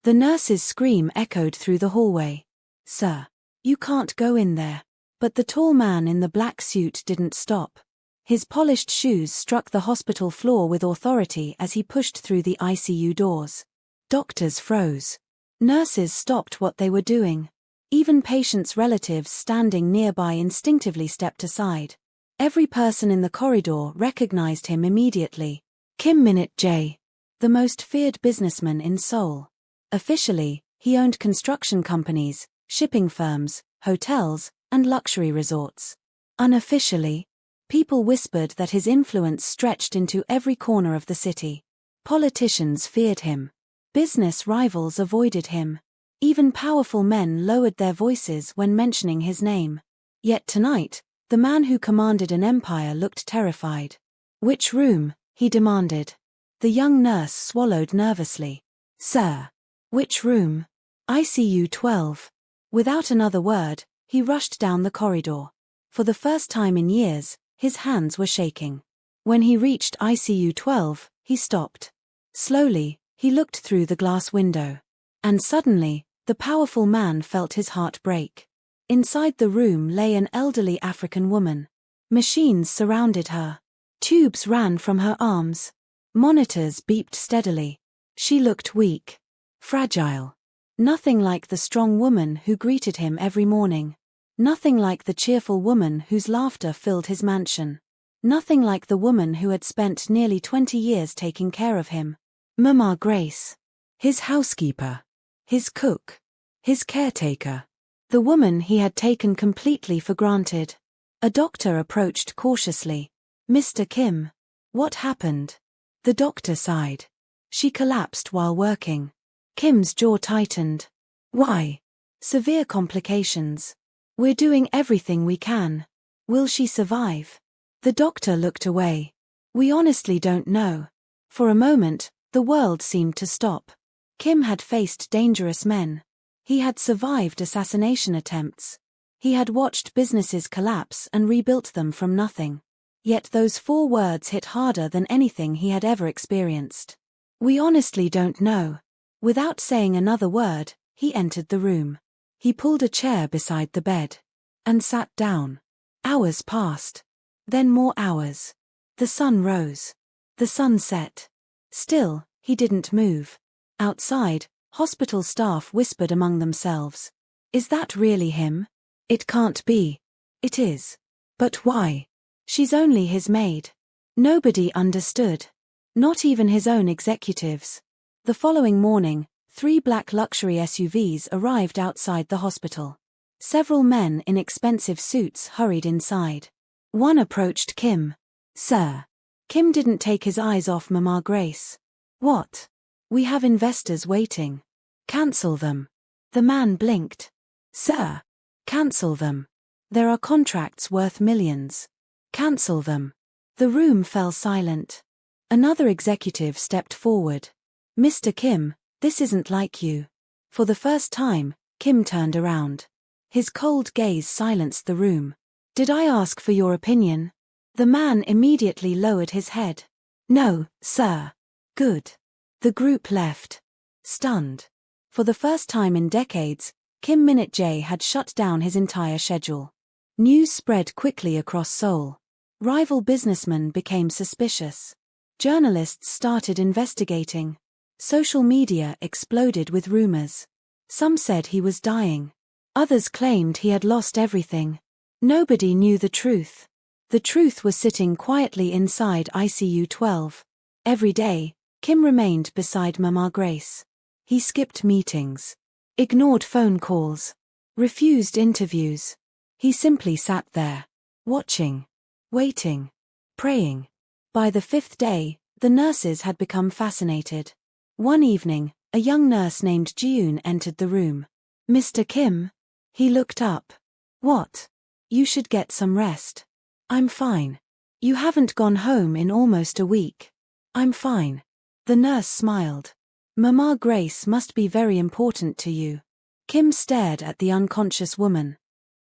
The nurse's scream echoed through the hallway. "Sir, you can't go in there." But the tall man in the black suit didn't stop. His polished shoes struck the hospital floor with authority as he pushed through the ICU doors. Doctors froze. Nurses stopped what they were doing. Even patients' relatives standing nearby instinctively stepped aside. Every person in the corridor recognized him immediately. Kim Min-jae, the most feared businessman in Seoul. Officially, he owned construction companies, shipping firms, hotels, and luxury resorts. Unofficially, people whispered that his influence stretched into every corner of the city. Politicians feared him. Business rivals avoided him. Even powerful men lowered their voices when mentioning his name. Yet tonight, the man who commanded an empire looked terrified. "Which room?" he demanded. The young nurse swallowed nervously. "Sir." "Which room?" "ICU 12. Without another word, he rushed down the corridor. For the first time in years, his hands were shaking. When he reached ICU 12, he stopped. Slowly, he looked through the glass window. And suddenly, the powerful man felt his heart break. Inside the room lay an elderly African woman. Machines surrounded her. Tubes ran from her arms. Monitors beeped steadily. She looked weak. Fragile. Nothing like the strong woman who greeted him every morning. Nothing like the cheerful woman whose laughter filled his mansion. Nothing like the woman who had spent nearly 20 years taking care of him. Mama Grace. His housekeeper. His cook. His caretaker. The woman he had taken completely for granted. A doctor approached cautiously. "Mr. Kim. What happened?" The doctor sighed. "She collapsed while working." Kim's jaw tightened. "Why?" "Severe complications. We're doing everything we can." "Will she survive?" The doctor looked away. "We honestly don't know." For a moment, the world seemed to stop. Kim had faced dangerous men. He had survived assassination attempts. He had watched businesses collapse and rebuilt them from nothing. Yet those 4 words hit harder than anything he had ever experienced. "We honestly don't know." Without saying another word, he entered the room. He pulled a chair beside the bed. And sat down. Hours passed. Then more hours. The sun rose. The sun set. Still, he didn't move. Outside, hospital staff whispered among themselves. "Is that really him?" "It can't be." "It is." "But why?" "She's only his maid." Nobody understood. Not even his own executives. The following morning, 3 black luxury SUVs arrived outside the hospital. Several men in expensive suits hurried inside. One approached Kim. "Sir." Kim didn't take his eyes off Mama Grace. "What?" "We have investors waiting." "Cancel them." The man blinked. "Sir." "Cancel them. There are contracts worth millions." "Cancel them." The room fell silent. Another executive stepped forward. "Mr. Kim, this isn't like you." For the first time, Kim turned around. His cold gaze silenced the room. "Did I ask for your opinion?" The man immediately lowered his head. "No, sir." "Good." The group left. Stunned. For the first time in decades, Kim Min-jae had shut down his entire schedule. News spread quickly across Seoul. Rival businessmen became suspicious. Journalists started investigating. Social media exploded with rumors. Some said he was dying. Others claimed he had lost everything. Nobody knew the truth. The truth was sitting quietly inside ICU 12. Every day, Kim remained beside Mama Grace. He skipped meetings. Ignored phone calls. Refused interviews. He simply sat there. Watching. Waiting. Praying. By the 5th day, the nurses had become fascinated. One evening, a young nurse named Jiun entered the room. "Mr. Kim?" He looked up. "What?" "You should get some rest." "I'm fine." "You haven't gone home in almost a week." "I'm fine." The nurse smiled. "Mama Grace must be very important to you." Kim stared at the unconscious woman.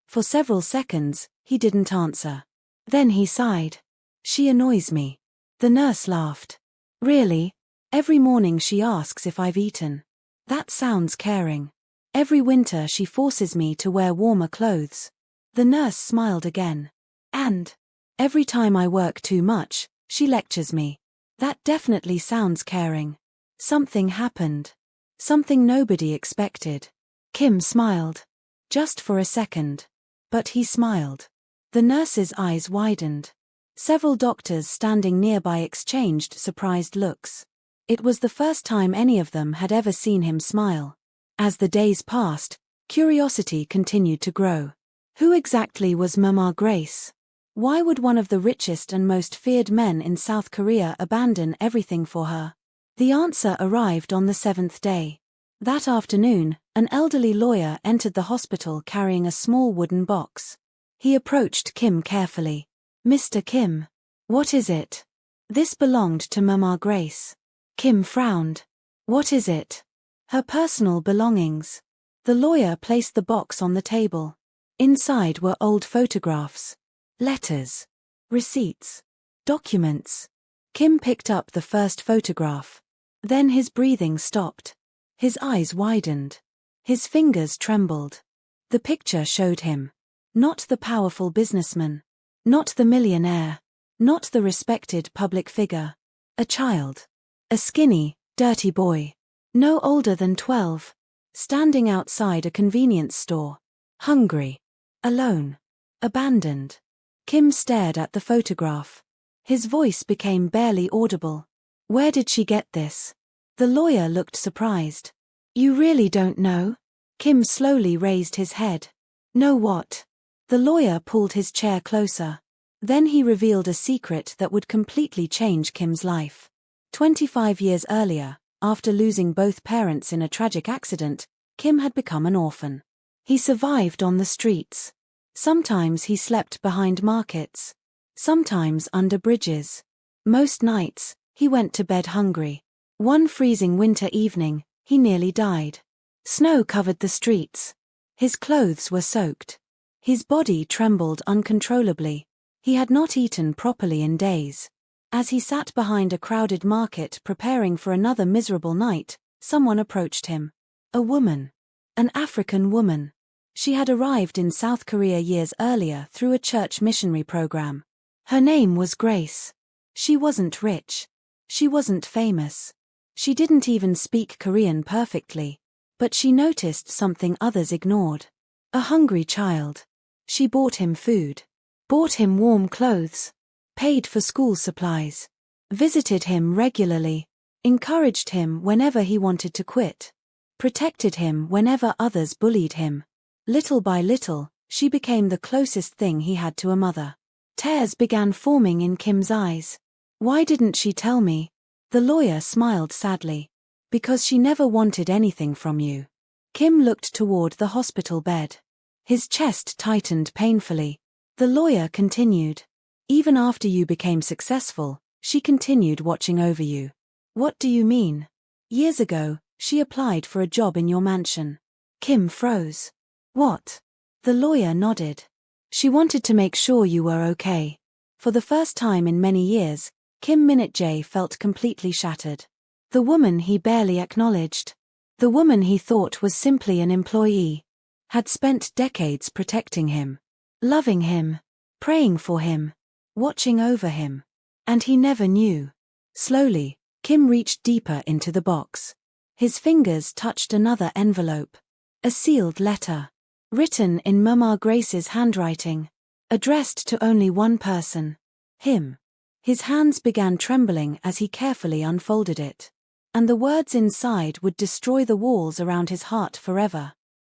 For several seconds, he didn't answer. Then he sighed. "She annoys me." The nurse laughed. "Really? Every morning she asks if I've eaten." That sounds caring. Every winter she forces me to wear warmer clothes. The nurse smiled again. And every time I work too much, she lectures me. That definitely sounds caring. Something happened. Something nobody expected. Kim smiled. Just for a second. But he smiled. The nurse's eyes widened. Several doctors standing nearby exchanged surprised looks. It was the first time any of them had ever seen him smile. As the days passed, curiosity continued to grow. Who exactly was Mama Grace? Why would one of the richest and most feared men in South Korea abandon everything for her? The answer arrived on the 7th day. That afternoon, an elderly lawyer entered the hospital carrying a small wooden box. He approached Kim carefully. "Mr. Kim. What is it?" "This belonged to Mama Grace." Kim frowned. "What is it?" "Her personal belongings." The lawyer placed the box on the table. Inside were old photographs, letters, receipts, documents. Kim picked up the first photograph. Then his breathing stopped. His eyes widened. His fingers trembled. The picture showed him. Not the powerful businessman. Not the millionaire. Not the respected public figure. A child. A skinny, dirty boy. No older than 12. Standing outside a convenience store. Hungry. Alone. Abandoned. Kim stared at the photograph. His voice became barely audible. "Where did she get this?" The lawyer looked surprised. "You really don't know?" Kim slowly raised his head. "Know what?" The lawyer pulled his chair closer. Then he revealed a secret that would completely change Kim's life. 25 years earlier, after losing both parents in a tragic accident, Kim had become an orphan. He survived on the streets. Sometimes he slept behind markets. Sometimes under bridges. Most nights, he went to bed hungry. One freezing winter evening, he nearly died. Snow covered the streets. His clothes were soaked. His body trembled uncontrollably. He had not eaten properly in days. As he sat behind a crowded market preparing for another miserable night, someone approached him. A woman. An African woman. She had arrived in South Korea years earlier through a church missionary program. Her name was Grace. She wasn't rich. She wasn't famous. She didn't even speak Korean perfectly. But she noticed something others ignored. A hungry child. She bought him food. Bought him warm clothes. Paid for school supplies. Visited him regularly. Encouraged him whenever he wanted to quit. Protected him whenever others bullied him. Little by little, she became the closest thing he had to a mother. Tears began forming in Kim's eyes. "Why didn't she tell me?" The lawyer smiled sadly. "Because she never wanted anything from you." Kim looked toward the hospital bed. His chest tightened painfully. The lawyer continued. "Even after you became successful, she continued watching over you." "What do you mean?" "Years ago, she applied for a job in your mansion." Kim froze. "What?" The lawyer nodded. "She wanted to make sure you were okay." For the first time in many years, Kim Minute-jae felt completely shattered. The woman he barely acknowledged. The woman he thought was simply an employee. Had spent decades protecting him. Loving him. Praying for him. Watching over him. And he never knew. Slowly, Kim reached deeper into the box. His fingers touched another envelope. A sealed letter. Written in Mama Grace's handwriting. Addressed to only one person. Him. His hands began trembling as he carefully unfolded it. And the words inside would destroy the walls around his heart forever.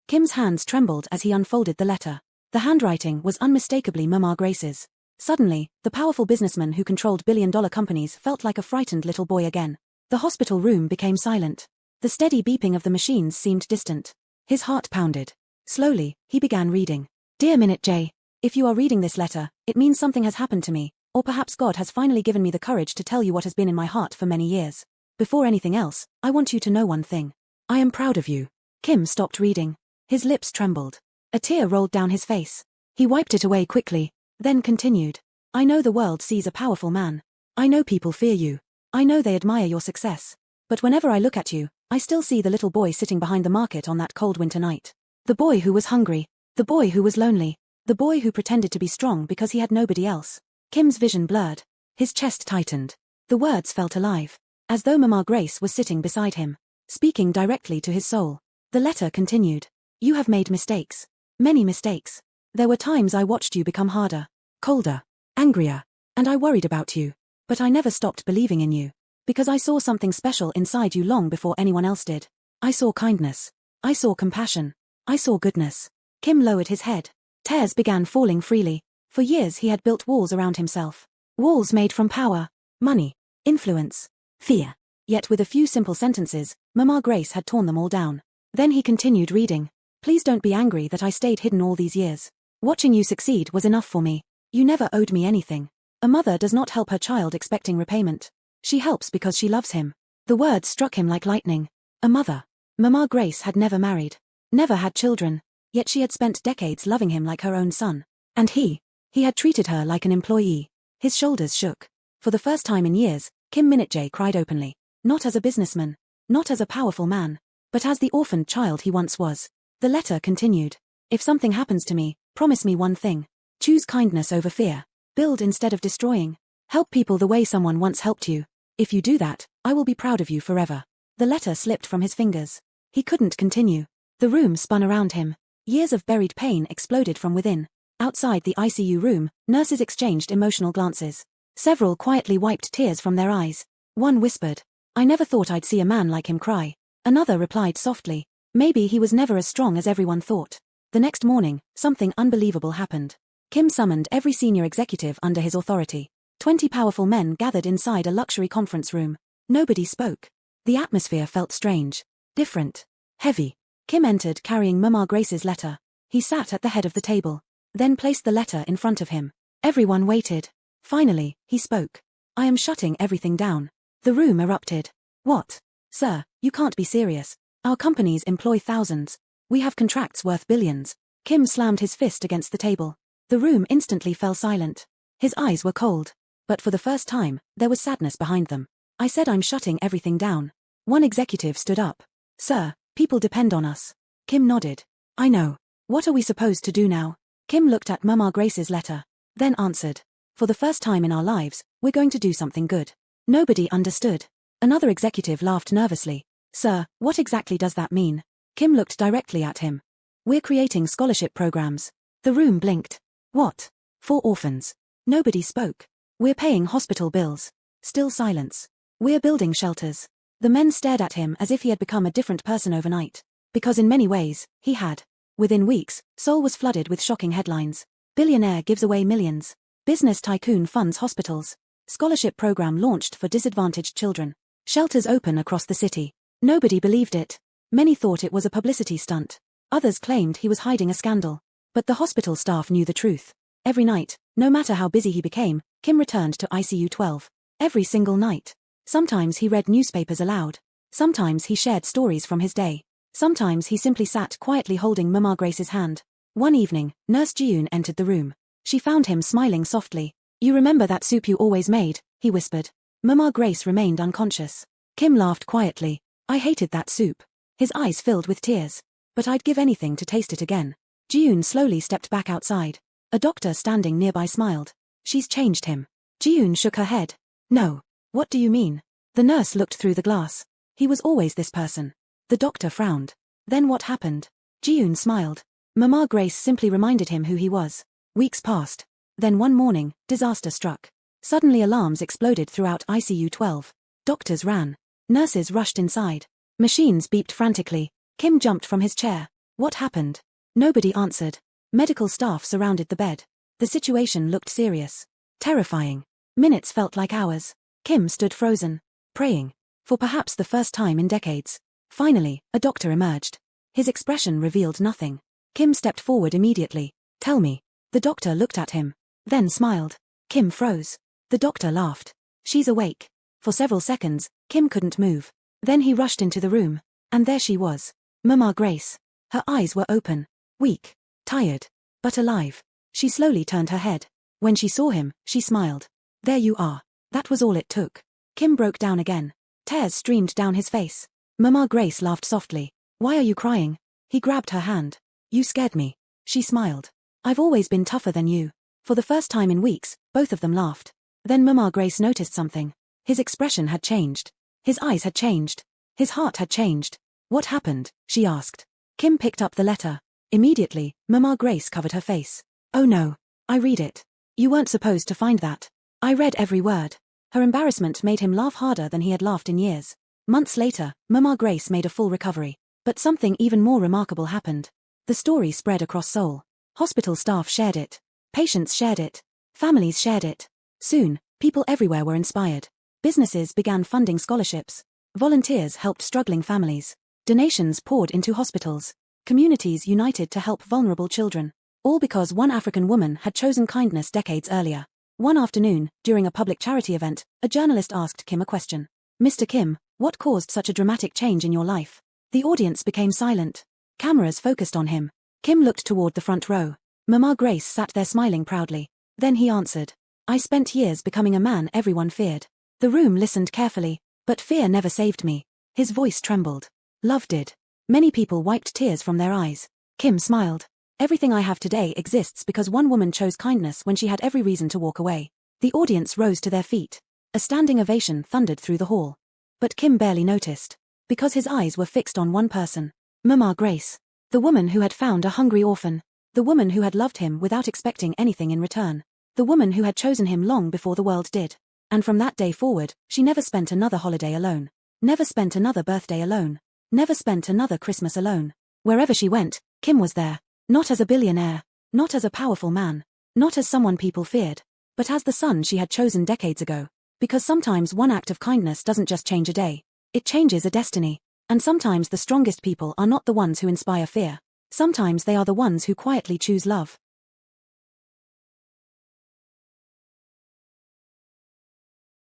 Kim's hands trembled as he unfolded the letter. The handwriting was unmistakably Mama Grace's. Suddenly, the powerful businessman who controlled billion-dollar companies felt like a frightened little boy again. The hospital room became silent. The steady beeping of the machines seemed distant. His heart pounded. Slowly, he began reading. "Dear Minute-jae, if you are reading this letter, it means something has happened to me, or perhaps God has finally given me the courage to tell you what has been in my heart for many years. Before anything else, I want you to know one thing. I am proud of you." Kim stopped reading. His lips trembled. A tear rolled down his face. He wiped it away quickly, then continued. "I know the world sees a powerful man. I know people fear you. I know they admire your success. But whenever I look at you, I still see the little boy sitting behind the market on that cold winter night. The boy who was hungry. The boy who was lonely. The boy who pretended to be strong because he had nobody else. Kim's vision blurred. His chest tightened. The words felt alive. As though Mama Grace was sitting beside him, speaking directly to his soul. The letter continued. You have made mistakes. Many mistakes. There were times I watched you become harder, colder, angrier, and I worried about you. But I never stopped believing in you. Because I saw something special inside you long before anyone else did. I saw kindness. I saw compassion. I saw goodness. Kim lowered his head. Tears began falling freely. For years he had built walls around himself. Walls made from power, money, influence, fear. Yet with a few simple sentences, Mama Grace had torn them all down. Then he continued reading. Please don't be angry that I stayed hidden all these years. Watching you succeed was enough for me. You never owed me anything. A mother does not help her child expecting repayment. She helps because she loves him. The words struck him like lightning. A mother. Mama Grace had never married. Never had children. Yet she had spent decades loving him like her own son. And he had treated her like an employee. His shoulders shook. For the first time in years, Kim Minutjay cried openly. Not as a businessman. Not as a powerful man. But as the orphaned child he once was. The letter continued. If something happens to me, promise me one thing. Choose kindness over fear. Build instead of destroying. Help people the way someone once helped you. If you do that, I will be proud of you forever. The letter slipped from his fingers. He couldn't continue. The room spun around him. Years of buried pain exploded from within. Outside the ICU room, nurses exchanged emotional glances. Several quietly wiped tears from their eyes. One whispered, I never thought I'd see a man like him cry. Another replied softly, maybe he was never as strong as everyone thought. The next morning, something unbelievable happened. Kim summoned every senior executive under his authority. 20 powerful men gathered inside a luxury conference room. Nobody spoke. The atmosphere felt strange. Different. Heavy. Kim entered carrying Mama Grace's letter. He sat at the head of the table. Then placed the letter in front of him. Everyone waited. Finally, he spoke. I am shutting everything down. The room erupted. What? Sir, you can't be serious. Our companies employ thousands. We have contracts worth billions. Kim slammed his fist against the table. The room instantly fell silent. His eyes were cold. But for the first time, there was sadness behind them. I said I'm shutting everything down. One executive stood up. Sir, people depend on us. Kim nodded. I know. What are we supposed to do now? Kim looked at Mama Grace's letter. Then answered. For the first time in our lives, we're going to do something good. Nobody understood. Another executive laughed nervously. Sir, what exactly does that mean? Kim looked directly at him. We're creating scholarship programs. The room blinked. What? For orphans. Nobody spoke. We're paying hospital bills. Still silence. We're building shelters. The men stared at him as if he had become a different person overnight. Because in many ways, he had. Within weeks, Seoul was flooded with shocking headlines. Billionaire gives away millions. Business tycoon funds hospitals. Scholarship program launched for disadvantaged children. Shelters open across the city. Nobody believed it. Many thought it was a publicity stunt. Others claimed he was hiding a scandal. But the hospital staff knew the truth. Every night, no matter how busy he became, Kim returned to ICU 12. Every single night. Sometimes he read newspapers aloud. Sometimes he shared stories from his day. Sometimes he simply sat quietly holding Mama Grace's hand. One evening, Nurse Jiyoon entered the room. She found him smiling softly. You remember that soup you always made, he whispered. Mama Grace remained unconscious. Kim laughed quietly. I hated that soup. His eyes filled with tears. But I'd give anything to taste it again. Jiyoon slowly stepped back outside. A doctor standing nearby smiled. She's changed him. Jiyoon shook her head. No. What do you mean? The nurse looked through the glass. He was always this person. The doctor frowned. Then what happened? Jiyoon smiled. Mama Grace simply reminded him who he was. Weeks passed. Then one morning, disaster struck. Suddenly alarms exploded throughout ICU 12. Doctors ran. Nurses rushed inside. Machines beeped frantically. Kim jumped from his chair. What happened? Nobody answered. Medical staff surrounded the bed. The situation looked serious. Terrifying. Minutes felt like hours. Kim stood frozen. Praying. For perhaps the first time in decades. Finally, a doctor emerged. His expression revealed nothing. Kim stepped forward immediately. Tell me. The doctor looked at him. Then smiled. Kim froze. The doctor laughed. She's awake. For several seconds, Kim couldn't move. Then he rushed into the room. And there she was. Mama Grace. Her eyes were open. Weak. Tired. But alive. She slowly turned her head. When she saw him, she smiled. There you are. That was all it took. Kim broke down again. Tears streamed down his face. Mama Grace laughed softly. Why are you crying? He grabbed her hand. You scared me. She smiled. I've always been tougher than you. For the first time in weeks, both of them laughed. Then Mama Grace noticed something. His expression had changed. His eyes had changed. His heart had changed. What happened? She asked. Kim picked up the letter. Immediately, Mama Grace covered her face. Oh no. I read it. You weren't supposed to find that. I read every word. Her embarrassment made him laugh harder than he had laughed in years. Months later, Mama Grace made a full recovery. But something even more remarkable happened. The story spread across Seoul. Hospital staff shared it. Patients shared it. Families shared it. Soon, people everywhere were inspired. Businesses began funding scholarships. Volunteers helped struggling families. Donations poured into hospitals. Communities united to help vulnerable children. All because one African woman had chosen kindness decades earlier. One afternoon, during a public charity event, a journalist asked Kim a question. Mr. Kim, what caused such a dramatic change in your life? The audience became silent. Cameras focused on him. Kim looked toward the front row. Mama Grace sat there smiling proudly. Then he answered. I spent years becoming a man everyone feared. The room listened carefully, but fear never saved me. His voice trembled. Love did. Many people wiped tears from their eyes. Kim smiled. Everything I have today exists because one woman chose kindness when she had every reason to walk away. The audience rose to their feet. A standing ovation thundered through the hall. But Kim barely noticed. Because his eyes were fixed on one person. Mama Grace. The woman who had found a hungry orphan. The woman who had loved him without expecting anything in return. The woman who had chosen him long before the world did. And from that day forward, she never spent another holiday alone. Never spent another birthday alone. Never spent another Christmas alone. Wherever she went, Kim was there. Not as a billionaire. Not as a powerful man. Not as someone people feared. But as the son she had chosen decades ago. Because sometimes one act of kindness doesn't just change a day. It changes a destiny. And sometimes the strongest people are not the ones who inspire fear. Sometimes they are the ones who quietly choose love.